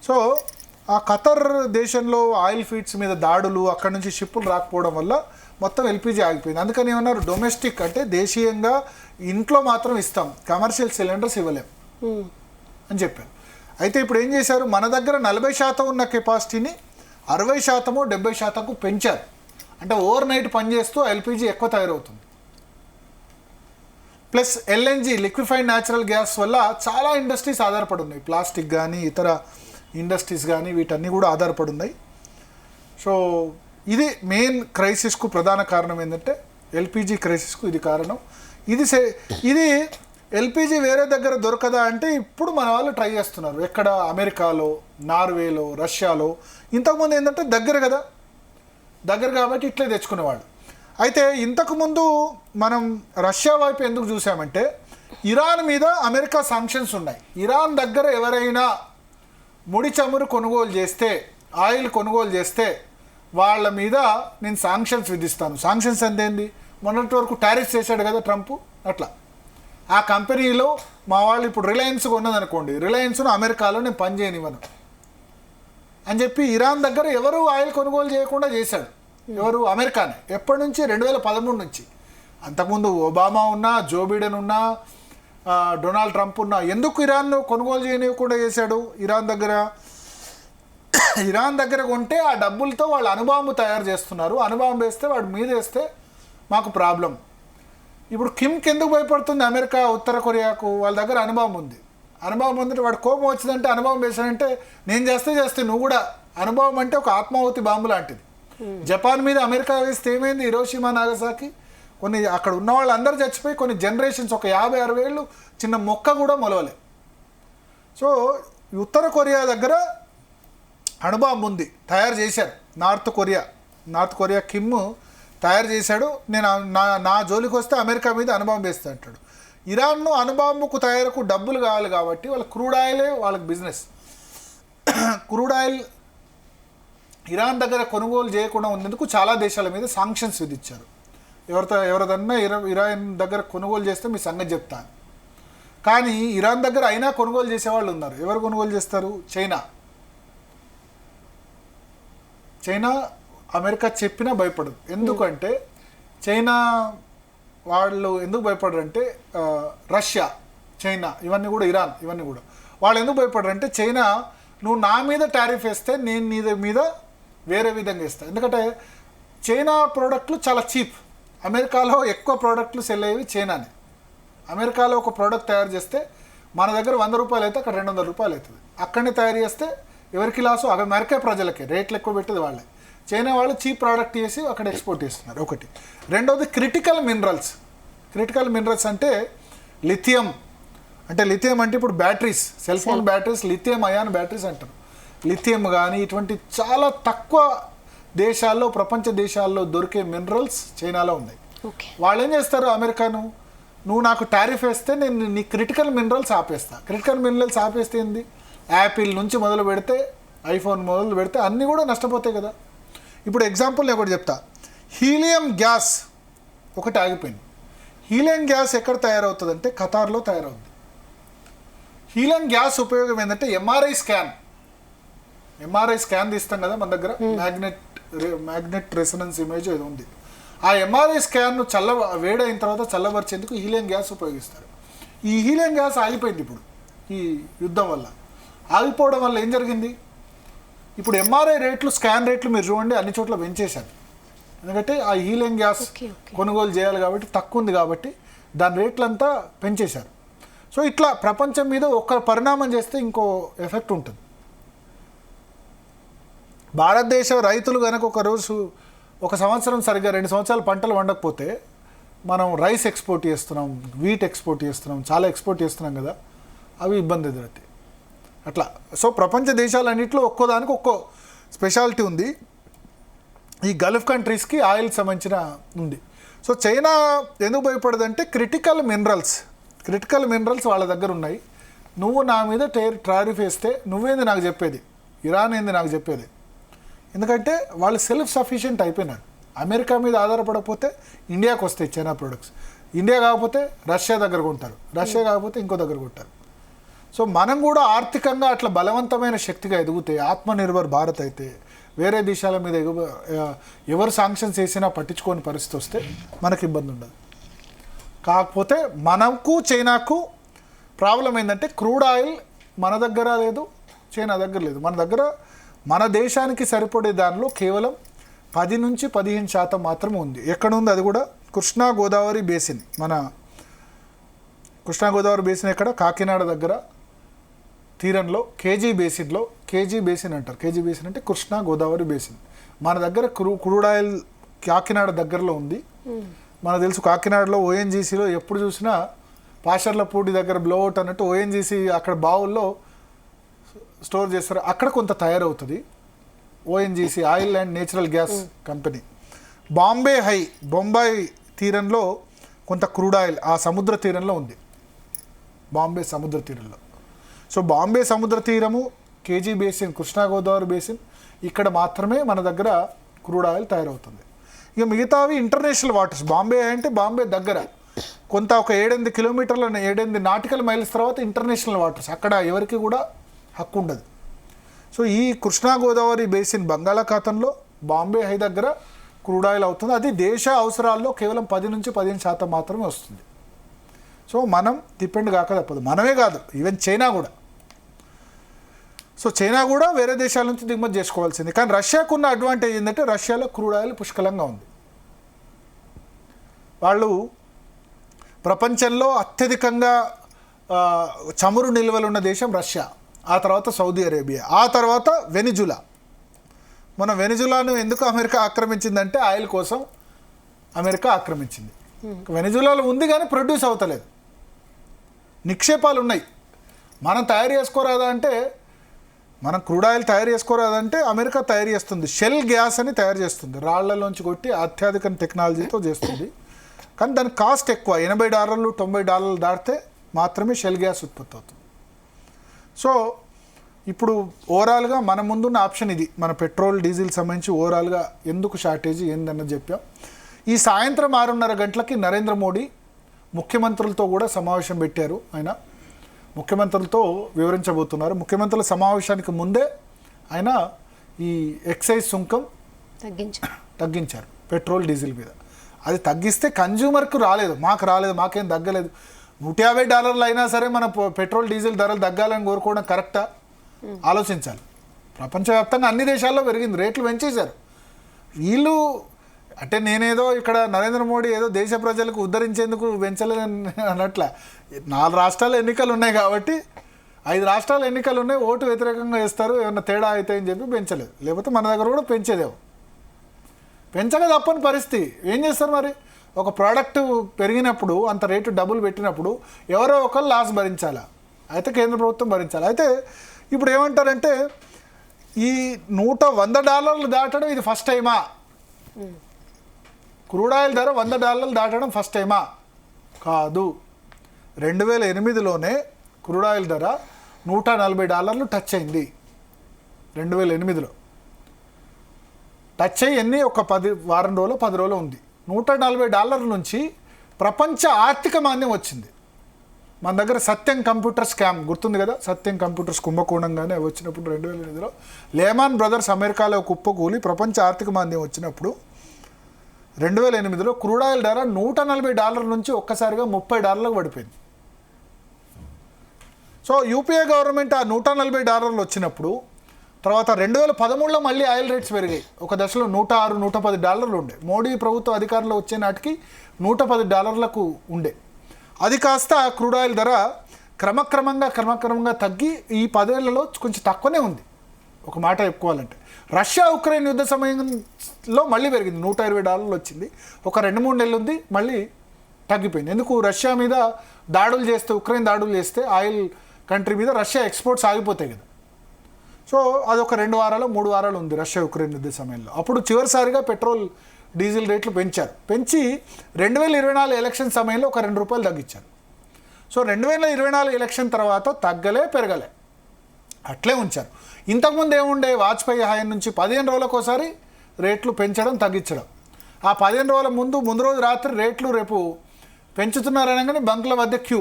So ఆ ఖతర్ దేశంలో oil feeds మీద దాడులు, అక్కడ నుంచి షిప్పులు రాకపోవడం వల్ల మొత్తం ఎల్పిజి ఆగిపోయింది. అందుకని ఏమన్నారు, డొమెస్టిక్ అంటే దేశీయంగా ఇంట్లో మాత్రం ఇస్తాం, కమర్షియల్ సిలిండర్స్ ఇవ్వలేం అని చెప్పారు. అయితే ఇప్పుడు ఏం చేశారు, మన దగ్గర 40% ఉన్న కెపాసిటీని 60%, 70% పెంచారు. అంటే ఓవర్ నైట్ పనిచేస్తూ ఎల్పిజి ఎక్కువ తయారవుతుంది. Plus LNG, liquefied natural gas వల్ల చాలా ఇండస్ట్రీస్ ఆధారపడి ఉన్నాయి. ప్లాస్టిక్ కానీ ఇతర ఇండస్ట్రీస్ కానీ వీటన్నీ కూడా ఆధారపడి ఉన్నాయి. సో ఇది మెయిన్ క్రైసిస్కు ప్రధాన కారణం ఏంటంటే ఎల్పిజి క్రైసిస్కు ఇది కారణం. ఇది ఎల్పిజి వేరే దగ్గర దొరకదా అంటే ఇప్పుడు మన వాళ్ళు ట్రై చేస్తున్నారు. ఎక్కడ, అమెరికాలో, నార్వేలో, రష్యాలో. ఇంతకుముందు ఏంటంటే దగ్గర కదా, దగ్గర కాబట్టి ఇట్లే తెచ్చుకునేవాళ్ళు. అయితే ఇంతకుముందు మనం రష్యా వైపు ఎందుకు చూసామంటే ఇరాన్ మీద అమెరికా శాంక్షన్స్ ఉన్నాయి. ఇరాన్ దగ్గర ఎవరైనా ముడి చమురు కొనుగోలు చేస్తే, ఆయిల్ కొనుగోలు చేస్తే వాళ్ళ మీద నేను శాంక్షన్స్ విధిస్తాను. శాంక్షన్స్ అంతేంది, మొన్నటి వరకు టారిఫ్స్ చేశాడు కదా ట్రంప్, అట్లా ఆ కంపెనీలో మా వాళ్ళు ఇప్పుడు రిలయన్స్ కొన్నదనుకోండి, రిలయన్స్ను అమెరికాలో నేను పని చేయనివ్వను అని చెప్పి ఇరాన్ దగ్గర ఎవరు ఆయిల్ కొనుగోలు చేయకుండా చేశాడు. ఎవరు, అమెరికానే. ఎప్పటి నుంచి, 2013 నుంచి. అంతకుముందు ఒబామా ఉన్నా, జో బిడెన్ ఉన్నా, డొనాల్డ్ ట్రంప్ ఉన్నా, ఎందుకు ఇరాన్ను కొనుగోలు చేయనివ్వకుండా చేశాడు? ఇరాన్ దగ్గర కొంటే ఆ డబ్బులతో వాళ్ళు అణుబాంబు తయారు చేస్తున్నారు. అణుబాంబు వేస్తే వాడు మీద వేస్తే మాకు ప్రాబ్లం. ఇప్పుడు కిమ్కి ఎందుకు భయపడుతుంది అమెరికా ఉత్తర కొరియాకు? వాళ్ళ దగ్గర అణుబాంబు ఉంది. అణుబాంబు ఉందంటే వాడు కోపం వచ్చిందంటే అణుబాంబు వేసాడంటే నేను చేస్తే నువ్వు కూడా. అణుబాంబు అంటే ఒక ఆత్మాహుతి బాంబు లాంటిది. జపాన్ మీద అమెరికా వేస్తే ఏమైంది, హిరోషిమా నాగసాకి కొన్ని అక్కడ ఉన్న వాళ్ళందరూ చచ్చిపోయి కొన్ని జనరేషన్స్, ఒక 50-60 ఏళ్ళు చిన్న మొక్క కూడా మొలవలే. సో ఉత్తర కొరియా దగ్గర అణుబాంబు ఉంది, తయారు చేశారు. నార్త్ కొరియా కిమ్ తయారు చేశాడు. నేను నా జోలికి వస్తే అమెరికా మీద అణుబాంబు వేస్తా అంటాడు. ఇరాన్ను అణుబాంబుకు తయారుకు డబ్బులు కావాలి కాబట్టి వాళ్ళ క్రూడ్ ఆయిలే వాళ్ళకి బిజినెస్. క్రూడ్ ఆయిల్ ఇరాన్ దగ్గర కొనుగోలు చేయకుండా ఉన్నందుకు చాలా దేశాల మీద శాంక్షన్స్ విధించారు. ఎవరిదన్నా ఇరాన్ దగ్గర కొనుగోలు చేస్తే మీ సంగతి చెప్తాను. కానీ ఇరాన్ దగ్గర అయినా కొనుగోలు చేసేవాళ్ళు ఉన్నారు. ఎవరు కొనుగోలు చేస్తారు? చైనా అమెరికా చెప్పినా భయపడదు. ఎందుకంటే చైనా వాళ్ళు ఎందుకు భయపడరంటే రష్యా, చైనా ఇవన్నీ కూడా, ఇరాన్ ఇవన్నీ కూడా వాళ్ళు ఎందుకు భయపడరంటే చైనా నువ్వు నా మీద టారిఫ్ వేస్తే నేను నీ మీద వేరే విధంగా ఇస్తాను. ఎందుకంటే చైనా ప్రోడక్ట్లు చాలా చీప్. అమెరికాలో ఎక్కువ ప్రోడక్ట్లు సెల్ అయ్యేవి చైనానే. అమెరికాలో ఒక ప్రోడక్ట్ తయారు చేస్తే మన దగ్గర 100 రూపాయలు అయితే అక్కడ 200 రూపాయలు అవుతుంది. అక్కడనే తయారు చేస్తే ఎవరికి లాసు? అమెరికా ప్రజలకే. రేట్లు ఎక్కువ పెట్టేది వాళ్ళే. చైనా వాళ్ళు చీప్ ప్రోడక్ట్ చేసి అక్కడ ఎక్స్పోర్ట్ చేస్తున్నారు. ఒకటి. రెండవది క్రిటికల్ మినరల్స్ అంటే లిథియం. లిథియం అంటే ఇప్పుడు batteries, cell phone batteries lithium ion batteries అంటారు. లిథియం కానీ ఇటువంటి చాలా తక్కువ దేశాల్లో, ప్రపంచ దేశాల్లో దొరికే మినరల్స్ చైనాలో ఉన్నాయి. వాళ్ళు ఏం చేస్తారు, అమెరికాను నువ్వు నాకు టారిఫ్ వేస్తే నేను నీ క్రిటికల్ మినరల్స్ ఆపేస్తా. క్రిటికల్ మినరల్స్ ఆపేస్తే ఏంది, యాపిల్ నుంచి మొదలు పెడితే, ఐఫోన్ మొదలు పెడితే అన్నీ కూడా నష్టపోతాయి కదా. ఇప్పుడు ఎగ్జాంపుల్ నేను ఒకటి చెప్తా. హీలియం గ్యాస్ ఒకటి ఆగిపోయింది. హీలియం గ్యాస్ ఎక్కడ తయారవుతుందంటే ఖతార్లో తయారవుతుంది. హీలియం గ్యాస్ ఉపయోగం ఏంటంటే ఎంఆర్ఐ స్కాన్ తీస్తాం కదా మన దగ్గర, మ్యాగ్నెట్ రెసొనెన్స్ ఇమేజ్ ఏదో ఉంది. ఆ ఎంఆర్ఐ స్కాన్ను వేడైన తర్వాత చల్లబరిచేందుకు హీలియం గ్యాస్ ఉపయోగిస్తారు. ఈ హీలియం గ్యాస్ ఆగిపోయింది ఇప్పుడు ఈ యుద్ధం వల్ల. ఆగిపోవడం వల్ల ఏం జరిగింది, ఇప్పుడు ఎంఆర్ఐ రేట్లు, స్కాన్ రేట్లు మీరు చూడండి అన్ని చోట్ల పెంచేశారు. ఎందుకంటే ఆ హీలియం గ్యాస్ కొనుగోలు చేయాలి కాబట్టి, తక్కువ ఉంది కాబట్టి దాని రేట్లంతా పెంచేశారు. సో ఇట్లా ప్రపంచం మీద ఒక పరిణామం చేస్తే ఇంకో ఎఫెక్ట్ ఉంటుంది. భారతదేశ రైతులు కనుక ఒక సంవత్సరం సరిగ్గా 2 సంవత్సరాలు పంటలు వండకపోతే మనం రైస్ ఎక్స్పోర్ట్ చేస్తున్నాం, వీట్ ఎక్స్పోర్ట్ చేస్తున్నాం, చాలా ఎక్స్పోర్ట్ చేస్తున్నాం కదా, అవి ఇబ్బంది ఎదురవుతాయి. అట్లా. సో ప్రపంచ దేశాలన్నింటిలో ఒక్కోదానికి ఒక్కో స్పెషాలిటీ ఉంది. ఈ గల్ఫ్ కంట్రీస్కి ఆయిల్ సంబంధించిన ఉంది. సో చైనా ఎందుకు భయపడదంటే క్రిటికల్ మినరల్స్ వాళ్ళ దగ్గర ఉన్నాయి. నువ్వు నా మీద టారిఫ్ వేస్తే నువ్వేంది నాకు చెప్పేది, ఇరాన్ ఏంది నాకు చెప్పేది. ఎందుకంటే వాళ్ళు సెల్ఫ్ సఫిషియెంట్ అయిపోయినారు. అమెరికా మీద ఆధారపడకపోతే ఇండియాకి వస్తాయి చైనా ప్రొడక్ట్స్. ఇండియా కాకపోతే రష్యా దగ్గర కొంటారు, రష్యా కాకపోతే ఇంకో దగ్గర కొంటారు. సో మనం కూడా ఆర్థికంగా అట్లా బలవంతమైన శక్తిగా ఎదిగితే ఆత్మనిర్భర్ భారత్ అయితే వేరే దేశాల మీద ఎవరు శాంక్షన్స్ వేసినా పట్టించుకోని పరిస్థితి వస్తే మనకి ఇబ్బంది ఉండదు. కాకపోతే మనకు చైనాకు ప్రాబ్లం ఏంటంటే క్రూడ్ ఆయిల్ మన దగ్గర లేదు, చైనా దగ్గర లేదు. మన దగ్గర మన దేశానికి సరిపడే దానిలో కేవలం 10 నుంచి 15% మాత్రమే ఉంది. ఎక్కడ ఉంది అది కూడా కృష్ణా గోదావరి బేసిన్. మన కృష్ణా గోదావరి బేసిన్ ఎక్కడ, కాకినాడ దగ్గర తీరంలో కేజీ బేసిన్ అంటారు. కేజీ బేసిన్ అంటే కృష్ణా గోదావరి బేసిన్. మన దగ్గర క్రూడ్ ఆయిల్ కాకినాడ దగ్గరలో ఉంది. మనకు తెలుసు కాకినాడలో ఓఎన్జీసీలో ఎప్పుడు చూసినా పాషర్లపూడి దగ్గర బ్లోఅవుట్ అన్నట్టు ఓఎన్జీసీ అక్కడ బావుల్లో స్టోర్ చేస్తారు. అక్కడ కొంత తయారవుతుంది ONGC oil and natural gas company. Bombay తీరంలో కొంత క్రూడ్ ఆయిల్ ఆ సముద్ర తీరంలో ఉంది, బాంబే సముద్ర తీరంలో. సో బాంబే సముద్ర తీరము, KG basin, Krishna Godavari basin, ఇక్కడ మాత్రమే మన దగ్గర క్రూడ్ ఆయిల్ తయారవుతుంది. ఇక మిగతావి ఇంటర్నేషనల్ వాటర్స్. బాంబే అంటే బాంబే దగ్గర కొంత ఒక 7-8 కిలోమీటర్ల 7-8 నాటికల్ మైల్స్ తర్వాత ఇంటర్నేషనల్ వాటర్స్, అక్కడ ఎవరికి కూడా హక్కు ఉండదు. సో ఈ కృష్ణా గోదావరి బేసిన్ బంగాళాఖాతంలో బాంబే హై దగ్గర క్రూడ్ ఆయిల్ అవుతుంది. అది దేశ అవసరాల్లో కేవలం 10 నుంచి 15% మాత్రమే వస్తుంది. సో మనం డిపెండ్ కాక తప్పదు. మనమే కాదు, ఈవెన్ చైనా కూడా. సో చైనా కూడా వేరే దేశాల నుంచి దిగుమతి చేసుకోవాల్సింది. కానీ రష్యాకు ఉన్న అడ్వాంటేజ్ ఏంటంటే రష్యాలో క్రూడ్ ఆయిల్ పుష్కలంగా ఉంది. వాళ్ళు ప్రపంచంలో అత్యధికంగా చమురు నిల్వలు ఉన్న దేశం రష్యా, ఆ తర్వాత సౌదీ అరేబియా, ఆ తర్వాత వెనిజులా. మన వెనిజులాను ఎందుకు అమెరికా ఆక్రమించిందంటే ఆయిల్ కోసం అమెరికా ఆక్రమించింది. వెనిజులాలో ఉంది కానీ ప్రొడ్యూస్ అవుతలేదు, నిక్షేపాలు ఉన్నాయి. మనం తయారు చేసుకోరాదా అంటే, మనం క్రూడ్ ఆయిల్ తయారు చేసుకోరాదంటే అమెరికా తయారు చేస్తుంది. షెల్ గ్యాస్ అని తయారు చేస్తుంది, రాళ్లలోంచి కొట్టి అత్యాధునిక టెక్నాలజీతో చేస్తుంది. కానీ దాని కాస్ట్ ఎక్కువ, $80 $90 దాటితే మాత్రమే షెల్ గ్యాస్ ఉత్పత్తి అవుతుంది. సో ఇప్పుడు ఓవరాల్గా మన ముందున్న ఆప్షన్ ఇది. మన పెట్రోల్ డీజిల్ సంబంధించి ఓవరాల్గా ఎందుకు షార్టేజ్ ఏందన్నది చెప్పాం. ఈ సాయంత్రం 6:30 గంటలకి నరేంద్ర మోడీ ముఖ్యమంత్రులతో కూడా సమావేశం పెట్టారు. ఆయన ముఖ్యమంత్రులతో వివరించబోతున్నారు. ముఖ్యమంత్రుల సమావేశానికి ముందే ఆయన ఈ ఎక్సైజ్ సుంకం తగ్గించారు పెట్రోల్ డీజిల్ మీద. అది తగ్గిస్తే కన్జ్యూమర్కు రాలేదు, మాకు రాలేదు, మాకేం తగ్గలేదు. $150 అయినా సరే మన పెట్రోల్ డీజిల్ ధరలు తగ్గాలని కోరుకోవడం కరెక్టా? ఆలోచించాలి. ప్రపంచవ్యాప్తంగా అన్ని దేశాల్లో పెరిగింది, రేట్లు పెంచేశారు. వీళ్ళు అంటే నేనేదో ఇక్కడ నరేంద్ర మోడీ ఏదో దేశ ప్రజలకు ఉద్ధరించేందుకు పెంచలేదని అన్నట్ల. 4 రాష్ట్రాల ఎన్నికలు ఉన్నాయి కాబట్టి 5 రాష్ట్రాల ఎన్నికలు ఉన్నాయి, ఓటు వ్యతిరేకంగా వేస్తారు, ఏమన్నా తేడా అవుతాయి అని చెప్పి పెంచలేదు. లేకపోతే మన దగ్గర కూడా పెంచేదేమో. పెంచక తప్పని పరిస్థితి. ఏం చేస్తారు మరి? ఒక ప్రోడక్ట్ పెరిగినప్పుడు అంత రేటు డబ్బులు పెట్టినప్పుడు ఎవరో ఒకరు లాస్ భరించాలా, అయితే కేంద్ర ప్రభుత్వం భరించాలి. అయితే ఇప్పుడు ఏమంటారంటే ఈ $100 దాటడం ఇది ఫస్ట్ టైమా? క్రూడ్ ఆయిల్ ధర $100 దాటడం ఫస్ట్ టైమా? కాదు. 2008లోనే క్రూడ్ ఆయిల్ ధర $140 టచ్ అయింది. 2008లో టచ్ అయ్యి ఒక 10 రోజులు ఉంది. $140 నుంచి ప్రపంచ ఆర్థిక మాంద్యం వచ్చింది. మన దగ్గర సత్యం కంప్యూటర్ స్కామ్ గుర్తుంది కదా, సత్యం కంప్యూటర్స్ కుంభకోణంగానే వచ్చినప్పుడు 2008లో లేమాన్ బ్రదర్స్ అమెరికాలో కుప్పకూలి ప్రపంచ ఆర్థిక మాంద్యం వచ్చినప్పుడు 2008లో క్రూడ్ ఆయిల్ ధర $140 నుంచి ఒక్కసారిగా $30 పడిపోయింది. సో యూపీఏ గవర్నమెంట్ ఆ $140 వచ్చినప్పుడు తర్వాత 2013లో మళ్ళీ ఆయిల్ రేట్స్ పెరిగాయి. ఒక దశలో $106, $110 ఉండే. మోడీ ప్రభుత్వం అధికారంలో వచ్చే నాటికి $110 ఉండే. అది కాస్త క్రూడ్ ఆయిల్ ధర క్రమక్రమంగా తగ్గి ఈ 10 ఏళ్లలో కొంచెం తక్కువనే ఉంది. ఒక మాట చెప్పుకోవాలంటే రష్యా ఉక్రెయిన్ యుద్ధ సమయంలో మళ్ళీ పెరిగింది, $120 వచ్చింది. ఒక 2-3 నెలలు ఉంది, మళ్ళీ తగ్గిపోయింది. ఎందుకు? రష్యా మీద దాడులు చేస్తే, ఉక్రెయిన్ దాడులు చేస్తే ఆయిల్ కంట్రీ మీద రష్యా ఎక్స్పోర్ట్స్ ఆగిపోతాయి కదా. సో అదొక 2 వారాలు 3 వారాలు ఉంది రష్యా ఉక్రెయిన్ యుద్ధ సమయంలో. అప్పుడు చివరిసారిగా పెట్రోల్ డీజిల్ రేట్లు పెంచి 2024 ఎలక్షన్ సమయంలో ఒక ₹2 తగ్గించారు. సో 2024 ఎలక్షన్ తర్వాత తగ్గలే పెరగలే, అట్లే ఉంచారు. ఇంతకుముందు ఏముండే, వాజ్పేయి హయాం నుంచి 15 రోజులకోసారి రేట్లు పెంచడం తగ్గించడం. ఆ 15 రోజుల ముందు రోజు రాత్రి రేట్లు రేపు పెంచుతున్నారనగానే బంకుల వద్ద క్యూ.